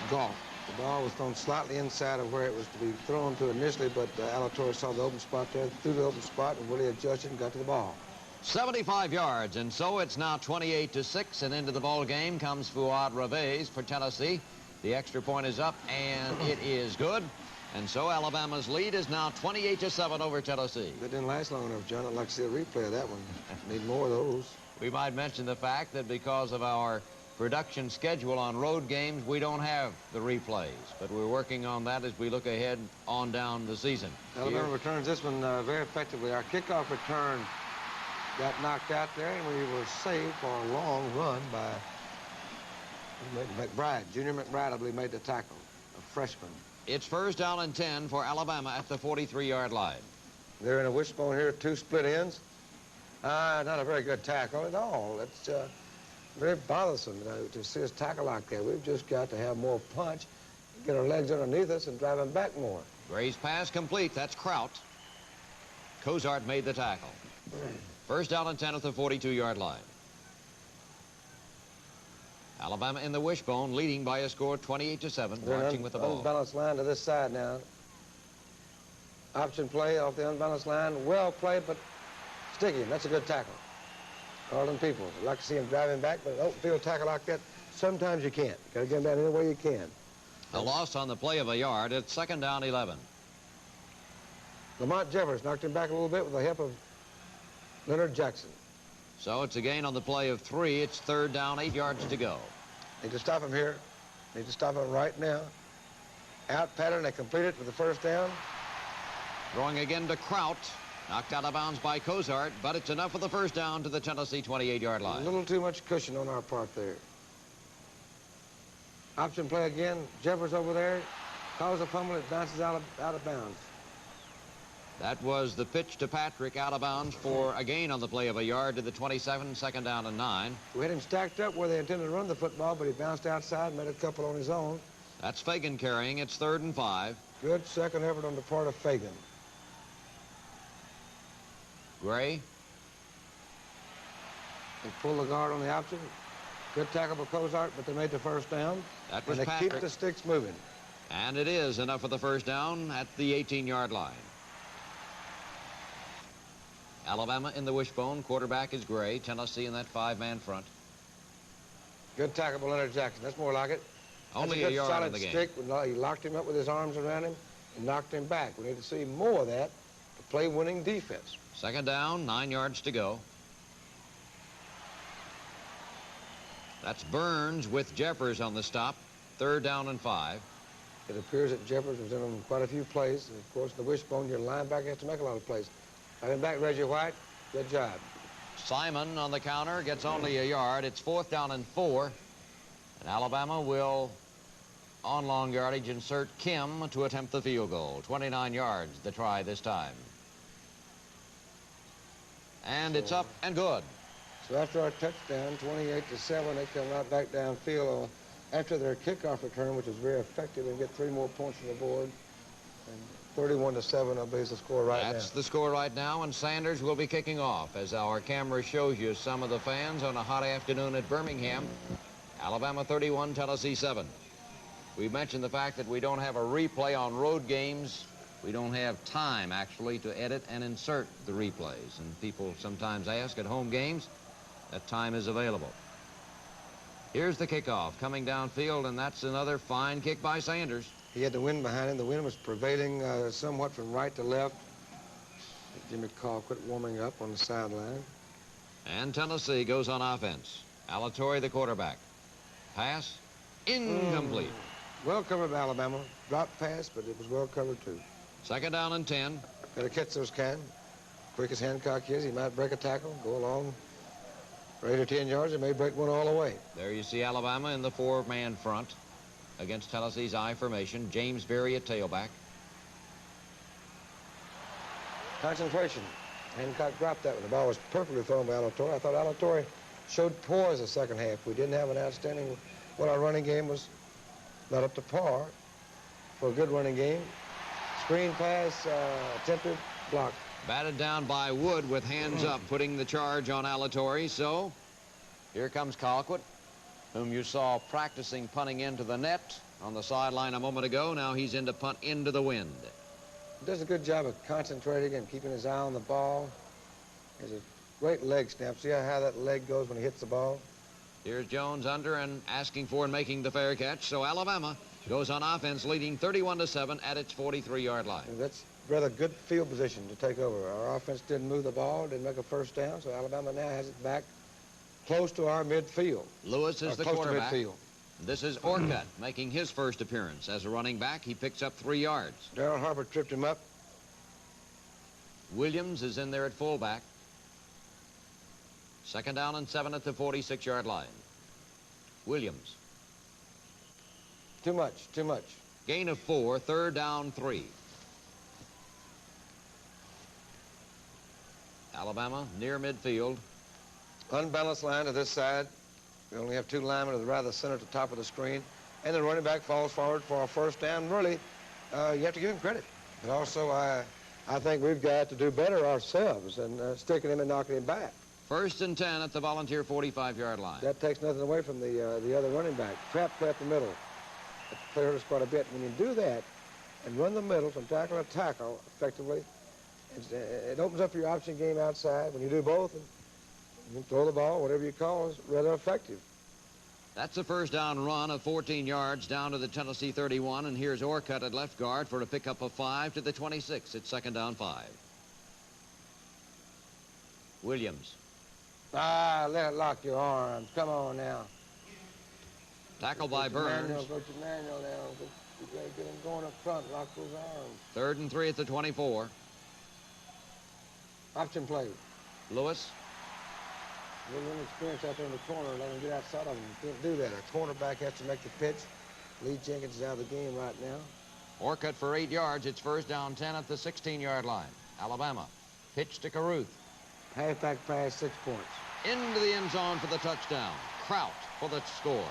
Speaker 2: Gault. The ball was thrown slightly inside of where it was to be thrown to initially, but Alatorre saw the open spot there, threw the open spot, and Willie adjusted and got to the ball.
Speaker 1: 75 yards, and so it's now 28-6, and into the ball game comes Fuad Reveiz for Tennessee. The extra point is up, and it is good. And so Alabama's lead is now 28-7 over Tennessee.
Speaker 2: That didn't last long enough, John. I'd like to see a replay of that one. Need more of those.
Speaker 1: We might mention the fact that because of our production schedule on road games, we don't have the replays. But we're working on that as we look ahead on down the season.
Speaker 2: Alabama returns this one very effectively. Our kickoff return got knocked out there, and we were saved for a long run by McBride. Junior McBride, I believe, made the tackle, a freshman.
Speaker 1: It's first down and 10 for Alabama at the 43-yard line.
Speaker 2: They're in a wishbone here, two split ends. Not a very good tackle at all. It's very bothersome to see us tackle like that. We've just got to have more punch, get our legs underneath us, and drive them back more.
Speaker 1: Gray's pass complete. That's Kraut. Cozart made the tackle. First down and 10 at the 42-yard line. Alabama in the wishbone, leading by a score 28-7, marching with the ball.
Speaker 2: Unbalanced line to this side now. Option play off the unbalanced line. Well played, but sticky. That's a good tackle. Carlton Peoples. I'd like to see him driving back, but an open field tackle like that, sometimes you can't. Got to get him down any way you can.
Speaker 1: A loss on the play of a yard. It's second down 11.
Speaker 2: Lamont Jeffers knocked him back a little bit with the help of Leonard Jackson.
Speaker 1: So it's a gain on the play of 3. It's third down, 8 yards to go.
Speaker 2: Need to stop him here. Need to stop him right now. Out pattern, they complete it for the first down.
Speaker 1: Throwing again to Kraut. Knocked out of bounds by Cozart, but it's enough for the first down to the Tennessee 28-yard line.
Speaker 2: A little too much cushion on our part there. Option play again. Jeffers over there. Calls a fumble. It bounces out of bounds.
Speaker 1: That was the pitch to Patrick out of bounds for a gain on the play of a yard to the 27, second down and 9.
Speaker 2: We had him stacked up where they intended to run the football, but he bounced outside and made a couple on his own.
Speaker 1: That's Fagan carrying. It's third and 5.
Speaker 2: Good second effort on the part of Fagan.
Speaker 1: Gray.
Speaker 2: They pull the guard on the option. Good tackle by Cozart, but they made the first down.
Speaker 1: That was
Speaker 2: and they
Speaker 1: Patrick.
Speaker 2: keep the sticks moving.
Speaker 1: And it is enough for the first down at the 18-yard line. Alabama in the wishbone. Quarterback is Gray. Tennessee in that 5-man front.
Speaker 2: Good tackle by Leonard Jackson. That's more like it.
Speaker 1: Only
Speaker 2: That's
Speaker 1: a yard
Speaker 2: solid
Speaker 1: in the game.
Speaker 2: stick. He locked him up with his arms around him and knocked him back. We need to see more of that to play winning defense.
Speaker 1: Second down, 9 yards to go. That's Burns with Jeffers on the stop. Third down and 5.
Speaker 2: It appears that Jeffers was in quite a few plays. And of course, in the wishbone, your linebacker has to make a lot of plays. Having back Reggie White, good job.
Speaker 1: Simon on the counter gets only a yard. It's fourth down and 4. And Alabama will, on long yardage, insert Kim to attempt the field goal. 29 yards, the try this time. And it's up and good.
Speaker 2: So after our touchdown, 28-7, they come right back downfield after their kickoff return, which was very effective, and get 3 more points on the board. And 31-7, I believe, is the score right now.
Speaker 1: That's the score right now, and Sanders will be kicking off as our camera shows you some of the fans on a hot afternoon at Birmingham. Alabama 31, Tennessee 7. We mentioned the fact that we don't have a replay on road games We don't have time, actually, to edit and insert the replays. And people sometimes ask at home games, that time is available. Here's the kickoff coming downfield, and that's another fine kick by Sanders.
Speaker 2: He had the wind behind him. The wind was prevailing somewhat from right to left. Jimmy Colquitt warming up on the sideline.
Speaker 1: And Tennessee goes on offense. Alatorre, the quarterback. Pass, incomplete.
Speaker 2: Well covered by Alabama. Dropped pass, but it was well covered, too.
Speaker 1: Second down and 10.
Speaker 2: Got to catch those kind. Quick as Hancock is, he might break a tackle, go along for 8 or 10 yards, and may break one all the way.
Speaker 1: There you see Alabama in the four-man front against Tennessee's I formation. James Berry at tailback.
Speaker 2: Concentration. Hancock dropped that one. The ball was perfectly thrown by Alatorre. I thought Alatorre showed poise the second half. We didn't have an outstanding, well, our running game was not up to par for a good running game. Screen pass, attempted, blocked.
Speaker 1: Batted down by Wood with hands up, putting the charge on Alatorre. So here comes Colquitt, whom you saw practicing punting into the net on the sideline a moment ago. Now he's in to punt into the wind.
Speaker 2: Does a good job of concentrating and keeping his eye on the ball. Has a great leg snap. See how that leg goes when he hits the ball?
Speaker 1: Here's Jones under and asking for and making the fair catch. So Alabama goes on offense, leading 31-7 at its 43-yard line.
Speaker 2: And that's rather good field position to take over. Our offense didn't move the ball, didn't make a first down, so Alabama now has it back close to our midfield.
Speaker 1: Lewis is the quarterback.
Speaker 2: Close to midfield.
Speaker 1: This is Orcutt making his first appearance as a running back. He picks up 3 yards.
Speaker 2: Darrell Harper tripped him up.
Speaker 1: Williams is in there at fullback. Second down and 7 at the 46-yard line. Williams.
Speaker 2: Too much, too much.
Speaker 1: Gain of 4, third down 3. Alabama near midfield.
Speaker 2: Unbalanced line to this side. We only have 2 linemen to the right of the center at the top of the screen. And the running back falls forward for a first down. Really, you have to give him credit. But also, I think we've got to do better ourselves than sticking him and knocking him back.
Speaker 1: First and 10 at the Volunteer 45-yard line.
Speaker 2: That takes nothing away from the other running back. Trap play up the middle. That play hurt us quite a bit. When you do that and run the middle from tackle to tackle effectively, it opens up your option game outside. When you do both, and you throw the ball, whatever you call, is rather effective.
Speaker 1: That's a first down run of 14 yards down to the Tennessee 31, and here's Orcutt at left guard for a pickup of 5 to the 26. It's second down 5. Williams.
Speaker 2: Let it lock your arms. Come on now.
Speaker 1: Tackled by Burns.
Speaker 2: Go to Manuel now. You gotta get him going up front. Lock those arms.
Speaker 1: Third and 3 at the 24.
Speaker 2: Option play.
Speaker 1: Lewis.
Speaker 2: A little inexperience out there in the corner. Let him get outside of him. You can't do that. A cornerback has to make the pitch. Lee Jenkins is out of the game right now.
Speaker 1: Orcutt for 8 yards. It's first down 10 at the 16-yard line. Alabama. Pitch to Caruth.
Speaker 2: Halfback pass, 6 points.
Speaker 1: Into the end zone for the touchdown. Kraut for the score.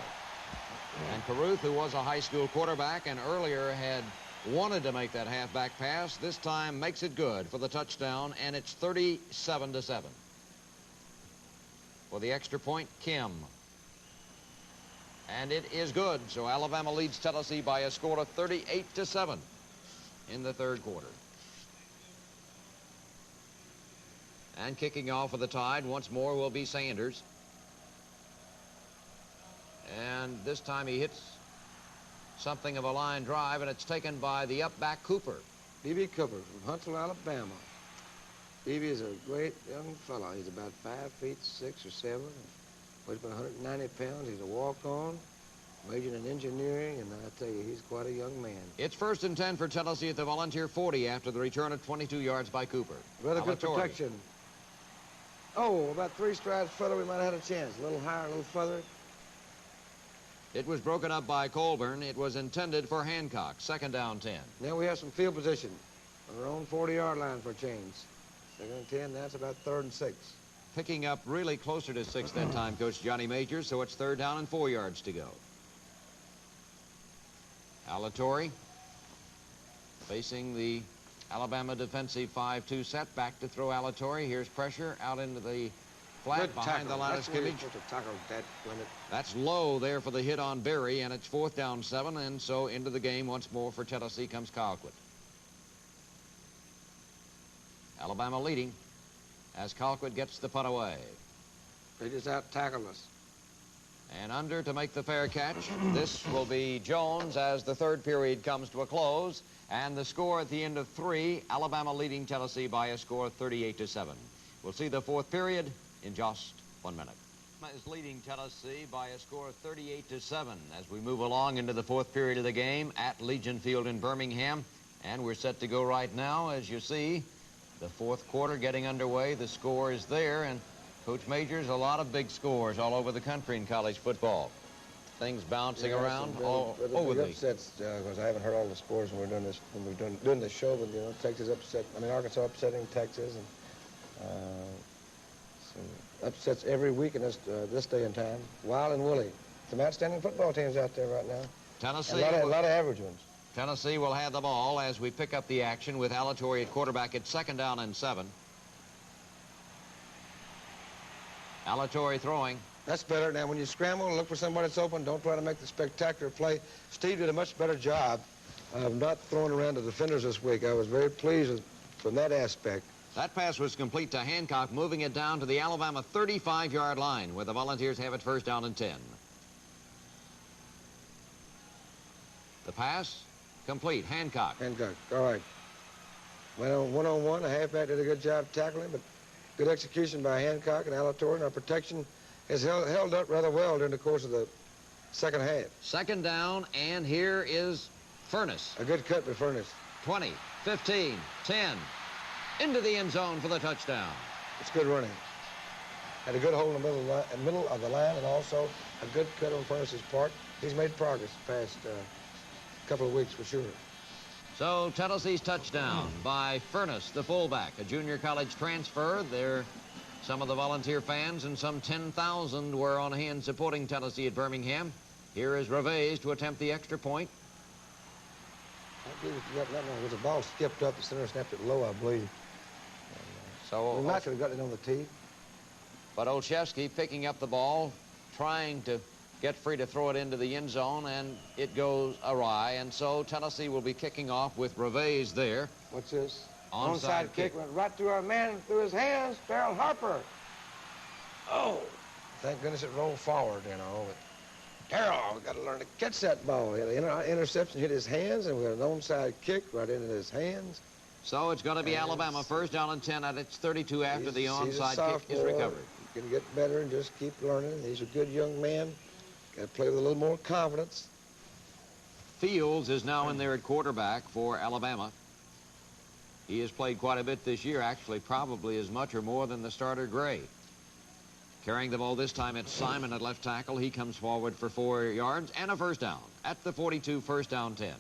Speaker 1: And Caruth, who was a high school quarterback and earlier had wanted to make that halfback pass, this time makes it good for the touchdown, and it's 37-7. For the extra point, Kim. And it is good, so Alabama leads Tennessee by a score of 38-7 in the third quarter. And kicking off for the Tide once more will be Sanders. And this time he hits something of a line drive, and it's taken by the up-back Cooper.
Speaker 2: B.B. Cooper from Huntsville, Alabama. B.B. is a great young fellow. He's about 5 feet 6 or 7. Weighs about 190 pounds. He's a walk-on, majored in engineering, and I tell you, he's quite a young man.
Speaker 1: It's first and 10 for Tennessee at the Volunteer 40 after the return of 22 yards by Cooper.
Speaker 2: Rather good protection. Oh, about 3 strides further, we might have had a chance. A little higher, a little further.
Speaker 1: It was broken up by Colburn. It was intended for Hancock. Second down 10.
Speaker 2: Now we have some field position on our own 40-yard line for a change. Second and 10, that's about 3rd and 6.
Speaker 1: Picking up really closer to 6 that time, Coach Johnny Majors, so it's 3rd down and 4 yards to go. Alatorre facing the Alabama defensive 5-2 set. Back to throw Alatorre. Here's pressure out into the flat
Speaker 2: Good
Speaker 1: behind
Speaker 2: tackle.
Speaker 1: the line of scrimmage. That's low there for the hit on Berry, and it's 4th down 7, and so into the game once more for Tennessee comes Colquitt. Alabama leading as Colquitt gets the punt away.
Speaker 2: They just out-tackled us.
Speaker 1: And under to make the fair catch. This will be Jones as the third period comes to a close. And the score at the end of 3, Alabama leading Tennessee by a score of 38-7. We'll see the fourth period in just 1 minute. Is leading Tennessee by a score of 38-7 as we move along into the fourth period of the game at Legion Field in Birmingham. And we're set to go right now. As you see, the fourth quarter getting underway. The score is there, and Coach Majors, a lot of big scores all over the country in college football. Things bouncing around all over the
Speaker 2: upsets, because I haven't heard all the scores when we're doing this. When we're doing this show, but Texas upset. I mean, Arkansas upsetting Texas, and some upsets every week in this day and time. Wild and woolly. Some outstanding football teams out there right now.
Speaker 1: Tennessee,
Speaker 2: a lot of average ones.
Speaker 1: Tennessee will have the ball as we pick up the action with Alatorre at quarterback at 2nd down and 7. Alatorre throwing.
Speaker 2: That's better. Now, when you scramble and look for somebody that's open, don't try to make the spectacular play. Steve did a much better job of not throwing around the defenders this week. I was very pleased from that aspect.
Speaker 1: That pass was complete to Hancock, moving it down to the Alabama 35-yard line, where the Volunteers have it 1st down and 10. The pass, complete. Hancock.
Speaker 2: Hancock, all right. Well, one-on-one, the halfback did a good job tackling, but good execution by Hancock and Alatorre, and our protection has held up rather well during the course of the second half.
Speaker 1: 2nd down, and here is Furness.
Speaker 2: A good cut by Furness.
Speaker 1: 20, 15, 10. Into the end zone for the touchdown.
Speaker 2: It's good running. Had a good hold in the middle of the line, and also a good cut on Furness's part. He's made progress the past couple of weeks for sure.
Speaker 1: So Tennessee's touchdown by Furness, the fullback, a junior college transfer. There, some of the Volunteer fans and some 10,000 were on hand supporting Tennessee at Birmingham. Here is Reveiz to attempt the extra point.
Speaker 2: I believe it was a ball skipped up. The center snapped it low, I believe.
Speaker 1: So
Speaker 2: we might have gotten it on the tee.
Speaker 1: But Olszewski picking up the ball, trying to get free to throw it into the end zone, and it goes awry. And so Tennessee will be kicking off with Reveiz there.
Speaker 2: What's this?
Speaker 1: Onside kick.
Speaker 2: Went right through our man, through his hands. Darrell Harper. Oh, thank goodness it rolled forward, But Darrell, got to learn to catch that ball. He had an interception, hit his hands, and we had an onside kick right into his hands.
Speaker 1: So it's going to be Alabama 1st down and 10 at its 32 after the onside kick is recovered.
Speaker 2: You can get better and just keep learning. He's a good young man. Got to play with a little more confidence.
Speaker 1: Fields is now in there at quarterback for Alabama. He has played quite a bit this year, actually probably as much or more than the starter Gray. Carrying the ball this time, it's Simon at left tackle. He comes forward for 4 yards and a 1st down. At the 42, 1st down 10.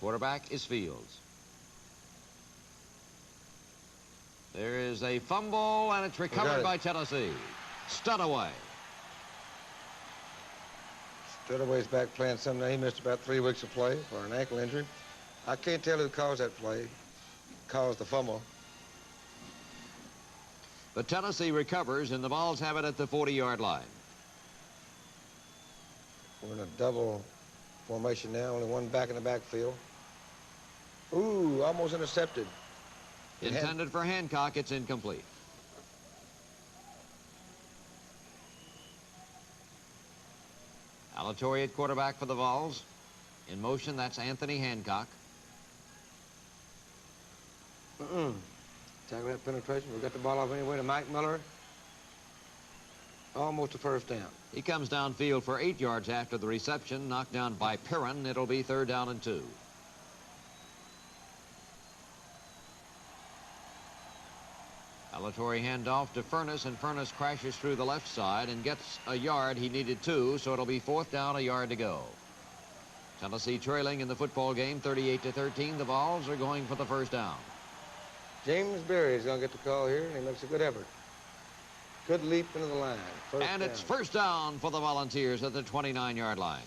Speaker 1: Quarterback is Fields. There is a fumble, and it's recovered by Tennessee. Studaway.
Speaker 2: Studaway's back playing Sunday. He missed about 3 weeks of play for an ankle injury. I can't tell who caused that play, caused the fumble.
Speaker 1: But Tennessee recovers, and the Vols have it at the 40-yard line.
Speaker 2: We're in a double formation now, only one back in the backfield. Ooh, almost intercepted.
Speaker 1: Intended for Hancock, it's incomplete. Alatorre at quarterback for the Vols. In motion, that's Anthony Hancock.
Speaker 2: Tackle that penetration. We got the ball off anyway to Mike Miller. Almost a 1st down.
Speaker 1: He comes downfield for 8 yards after the reception, knocked down by Perrin. It'll be 3rd down and 2. Alatorre handoff to Furness, and Furness crashes through the left side and gets a yard. He needed 2, so it'll be 4th down, a yard to go. Tennessee trailing in the football game, 38-13. The Vols are going for the 1st down.
Speaker 2: James Berry is going to get the call here, and he makes a good effort. Good leap into the line.
Speaker 1: And it's 1st down for the Volunteers at the 29-yard line.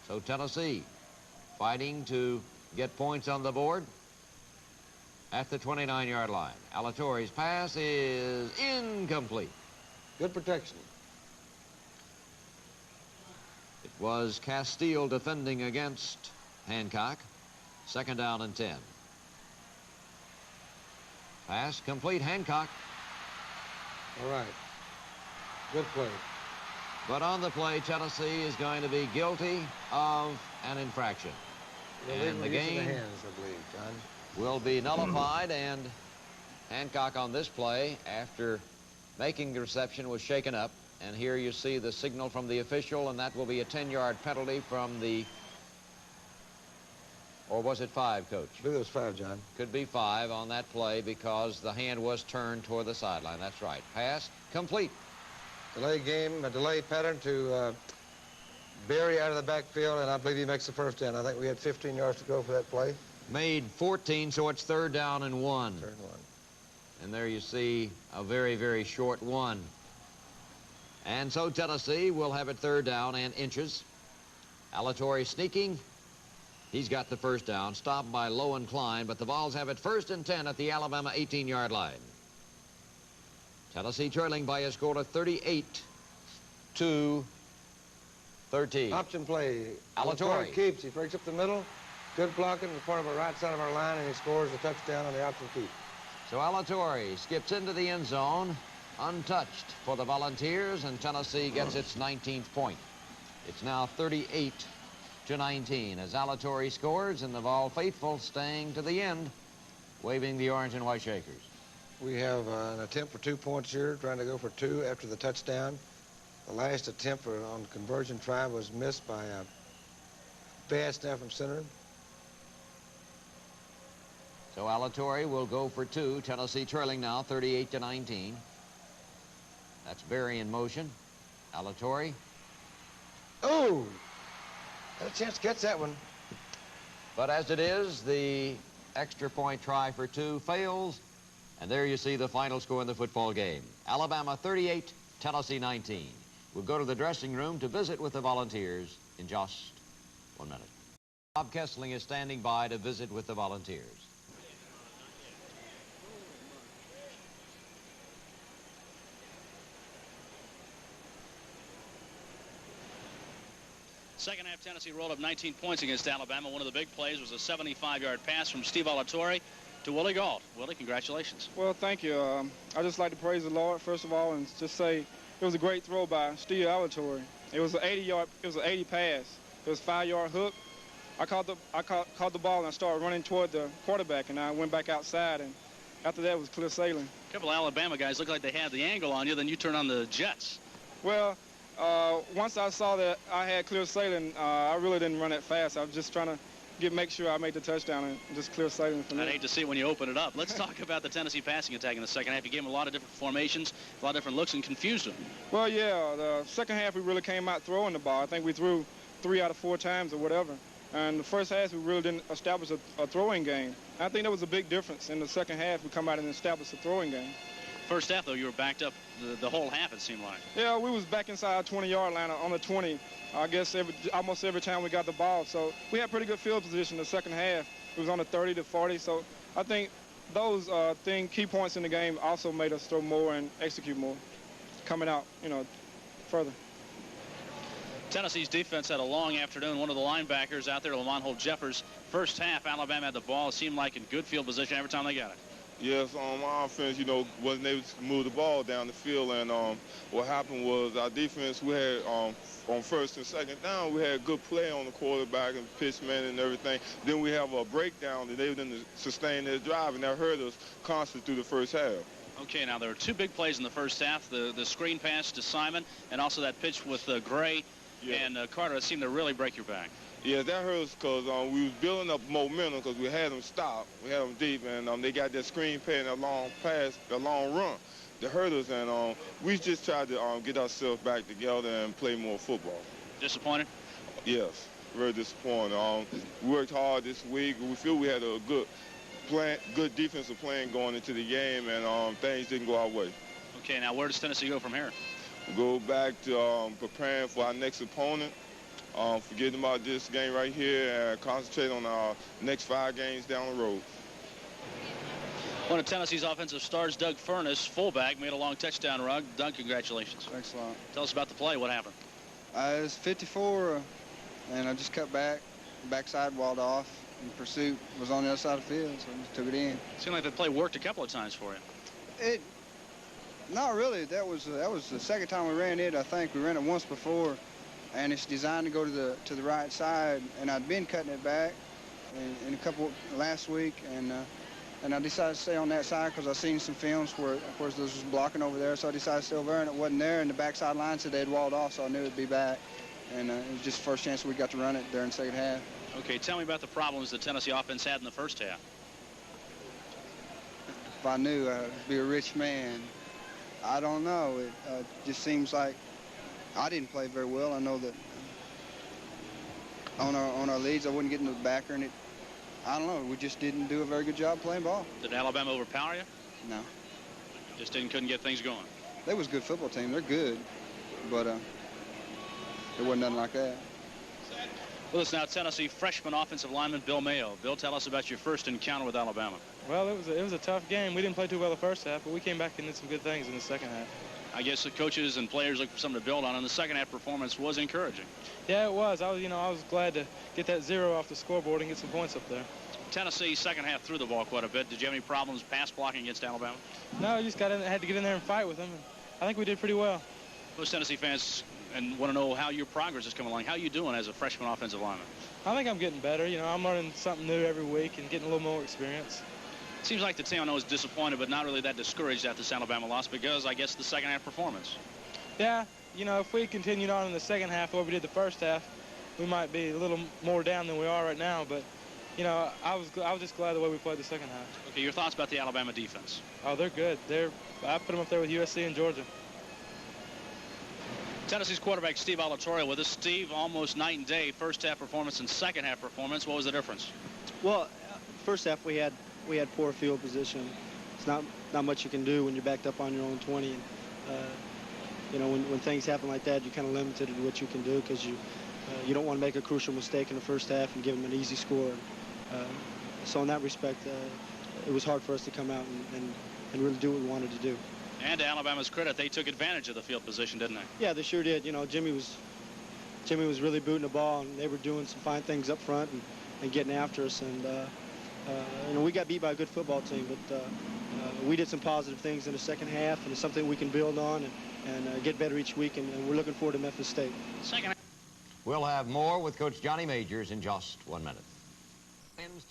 Speaker 1: So Tennessee fighting to get points on the board at the 29-yard line. Alatorre's pass is incomplete.
Speaker 2: Good protection.
Speaker 1: It was Castile defending against Hancock. 2nd down and 10. Pass complete. Hancock.
Speaker 2: All right. Good play.
Speaker 1: But on the play, Tennessee is going to be guilty of an infraction. And the game
Speaker 2: hands, I believe, John,
Speaker 1: will be nullified, and Hancock on this play, after making the reception, was shaken up. And here you see the signal from the official, and that will be a 10-yard penalty from the... Or was it 5, Coach?
Speaker 2: I believe it was 5, John.
Speaker 1: Could be 5 on that play because the hand was turned toward the sideline. That's right. Pass complete.
Speaker 2: Delay game, a delay pattern to Berry out of the backfield, and I believe he makes the first down. I think we had 15 yards to go for that play.
Speaker 1: Made 14, so it's 3rd down and 1.
Speaker 2: 3rd and 1.
Speaker 1: And there you see a very, very short 1. And so Tennessee will have it 3rd down and inches. Alatorre sneaking. He's got the first down, stopped by Lowe and Klein, but the Vols have it 1st and 10 at the Alabama 18-yard line. Tennessee trailing by a score of 38-13.
Speaker 2: Option play.
Speaker 1: Alatorre
Speaker 2: keeps. He breaks up the middle. Good blocking in the part of the right side of our line, and he scores a touchdown on the option keep.
Speaker 1: So Alatorre skips into the end zone, untouched for the Volunteers, and Tennessee gets its 19th point. It's now 38-19 as Alatorre scores, and the Vol faithful staying to the end, waving the orange and white shakers.
Speaker 2: We have an attempt for 2 points here, trying to go for 2 after the touchdown. The last attempt on conversion try was missed by a pass down from center.
Speaker 1: So Alatorre will go for 2. Tennessee trailing now 38-19. That's Berry in motion. Alatorre.
Speaker 2: Oh! Had a chance to catch that one.
Speaker 1: But as it is, the extra point try for 2 fails. And there you see the final score in the football game. Alabama 38, Tennessee 19. We'll go to the dressing room to visit with the Volunteers in just 1 minute. Bob Kessling is standing by to visit with the Volunteers.
Speaker 3: Second half, Tennessee rolled up 19 points against Alabama. One of the big plays was a 75-yard pass from Steve Alatorre to Willie Gault. Willie, congratulations.
Speaker 4: Well, thank you. I just like to praise the Lord, first of all, and just say it was a great throw by Steve Alatorre. It was an 80 pass. It was a 5-yard hook. I caught the ball, and I started running toward the quarterback, and I went back outside, and after that it was clear sailing.
Speaker 3: A couple of Alabama guys looked like they had the angle on you, then you turn on the jets.
Speaker 4: Well, once I saw that I had clear sailing, I really didn't run that fast. I was just trying to make sure I made the touchdown and just clear sailing from there.
Speaker 3: I'd hate to see it when you open it up. Let's talk about the Tennessee passing attack in the second half. You gave them a lot of different formations, a lot of different looks, and confused them.
Speaker 4: Well, yeah, the second half we really came out throwing the ball. I think we threw 3 out of 4 times or whatever. And the first half we really didn't establish a throwing game. I think that was a big difference. In the second half we come out and establish a throwing game.
Speaker 3: First half, though, you were backed up the whole half, it seemed like.
Speaker 4: Yeah, we was back inside our 20-yard line on the 20, I guess, almost every time we got the ball. So we had pretty good field position in the second half. It was on the 30 to 40. So I think those key points in the game also made us throw more and execute more, coming out, further.
Speaker 3: Tennessee's defense had a long afternoon. One of the linebackers out there, Lamont Holt-Jeffers, first half, Alabama had the ball. It seemed like in good field position every time they got it.
Speaker 5: Yes, our offense, wasn't able to move the ball down the field, and what happened was our defense, we had on first and second down, we had good play on the quarterback and pitchman and everything. Then we have a breakdown, and they didn't sustain their drive, and that hurt us constantly through the first half.
Speaker 3: Okay, now there were 2 big plays in the first half, the screen pass to Simon and also that pitch with Gray and Carter. That seemed to really break your back.
Speaker 5: Yeah, that hurt us because we was building up momentum because we had them stop. We had them deep, and they got that screen pass and a long pass, a long run that hurt us, and we just tried to get ourselves back together and play more football.
Speaker 3: Disappointed?
Speaker 5: Yes, very disappointed. We worked hard this week. We feel we had a good defensive plan going into the game, and things didn't go our way.
Speaker 3: Okay, now where does Tennessee go from here?
Speaker 5: We go back to preparing for our next opponent. Forgetting about this game right here and concentrate on our next 5 games down the road.
Speaker 3: One of Tennessee's offensive stars, Doug Furness, fullback, made a long touchdown run. Doug, congratulations.
Speaker 6: Thanks a lot.
Speaker 3: Tell us about the play. What happened?
Speaker 6: It was 54, and I just cut back, backside walled off, and Pursuit was on the other side of the field, so I just took it in.
Speaker 3: Seemed like the play worked a couple of times for you.
Speaker 6: Not really. That was the second time we ran it. I think we ran it once before, and it's designed to go to the right side. And I'd been cutting it back in a couple last week, and I decided to stay on that side because I seen some films where, of course, this was blocking over there. So I decided to stay over there, and it wasn't there. And the backside line said they had walled off, so I knew it'd be back. And it was just the first chance we got to run it during the second half.
Speaker 3: Okay, tell me about the problems the Tennessee offense had in the first half.
Speaker 6: If I knew, I'd be a rich man. I don't know. It just seems like I didn't play very well. I know that on our leads, I wouldn't get into the backer, and I don't know. We just didn't do a very good job playing ball.
Speaker 3: Did Alabama overpower you?
Speaker 6: No.
Speaker 3: Just couldn't get things going.
Speaker 6: They was a good football team. They're good, but it wasn't nothing like that.
Speaker 3: With us now, Tennessee freshman offensive lineman Bill Mayo. Bill, tell us about your first encounter with Alabama.
Speaker 4: Well, it was a tough game. We didn't play too well the first half, but we came back and did some good things in the second half.
Speaker 3: I guess the coaches and players look for something to build on, and the second half performance was encouraging.
Speaker 4: Yeah, it was. I was glad to get that 0 off the scoreboard and get some points up there.
Speaker 3: Tennessee second half threw the ball quite a bit. Did you have any problems pass blocking against Alabama?
Speaker 4: No, I just had to get in there and fight with them. And I think we did pretty well.
Speaker 3: Most Tennessee fans and want to know how your progress is coming along. How are you doing as a freshman offensive lineman?
Speaker 4: I think I'm getting better. I'm learning something new every week and getting a little more experience.
Speaker 3: It seems like the team, I know, is disappointed, but not really that discouraged at this Alabama loss because, I guess, the second half performance.
Speaker 4: Yeah, if we continued on in the second half the way we did the first half, we might be a little more down than we are right now. But, I was just glad the way we played the second half.
Speaker 3: Okay, your thoughts about the Alabama defense?
Speaker 4: Oh, they're good. I put them up there with USC and Georgia.
Speaker 3: Tennessee's quarterback Steve Alatorre with us. Steve, almost night and day, first half performance and second half performance. What was the difference?
Speaker 7: Well, first half we had poor field position. It's not much you can do when you're backed up on your own 20. And, when things happen like that, you're kind of limited in what you can do because you don't want to make a crucial mistake in the first half and give them an easy score. So in that respect, it was hard for us to come out and really do what we wanted to do.
Speaker 3: And to Alabama's credit, they took advantage of the field position, didn't they?
Speaker 7: Yeah, they sure did. Jimmy was really booting the ball, and they were doing some fine things up front and getting after us. And we got beat by a good football team, but we did some positive things in the second half, and it's something we can build on and get better each week. And we're looking forward to Memphis State.
Speaker 1: We'll have more with Coach Johnny Majors in just 1 minute.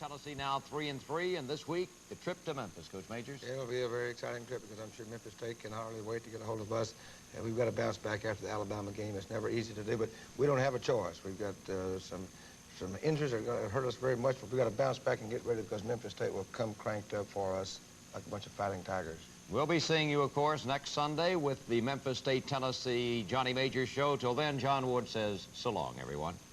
Speaker 1: Tennessee now 3-3, and this week the trip to Memphis. Coach Majors.
Speaker 2: It'll be a very exciting trip because I'm sure Memphis State can hardly wait to get a hold of us. And we've got to bounce back after the Alabama game. It's never easy to do, but we don't have a choice. We've got some injuries that are going to hurt us very much, but we've got to bounce back and get ready because Memphis State will come cranked up for us like a bunch of fighting tigers.
Speaker 1: We'll be seeing you, of course, next Sunday with the Memphis State Tennessee Johnny Majors show. Till then, John Wood says so long, everyone.